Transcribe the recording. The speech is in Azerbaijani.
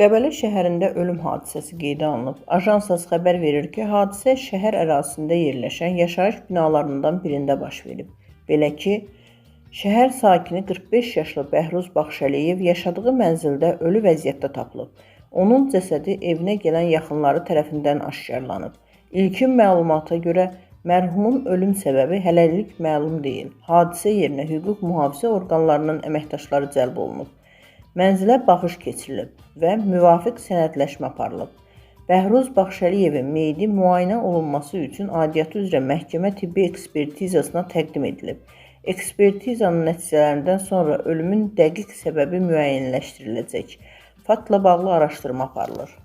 Qəbələ şəhərində ölüm hadisəsi qeydə alınıb. Ajansas xəbər verir ki, hadisə şəhər ərazisində yerləşən yaşayış binalarından birində baş verib. Belə ki, şəhər sakini 45 yaşlı Bəhruz Baxşəliyev yaşadığı mənzildə ölü vəziyyətdə tapılıb. Onun cəsədi evinə gələn yaxınları tərəfindən aşkarlanıb. İlkin məlumata görə mərhumun ölüm səbəbi hələlik məlum deyil. Hadisə yerinə hüquq mühafizə orqanlarının əməkdaşları cəlb olunub. Mənzilə baxış keçirilib və müvafiq sənədləşmə aparılıb. Bəhruz Baxşəliyevin meyidi müayinə olunması üçün aidiyyatı üzrə məhkəmə tibbi ekspertizasına təqdim edilib. Ekspertizanın nəticələrindən sonra ölümün dəqiq səbəbi müəyyənləşdiriləcək. Faktla bağlı araşdırma aparılır.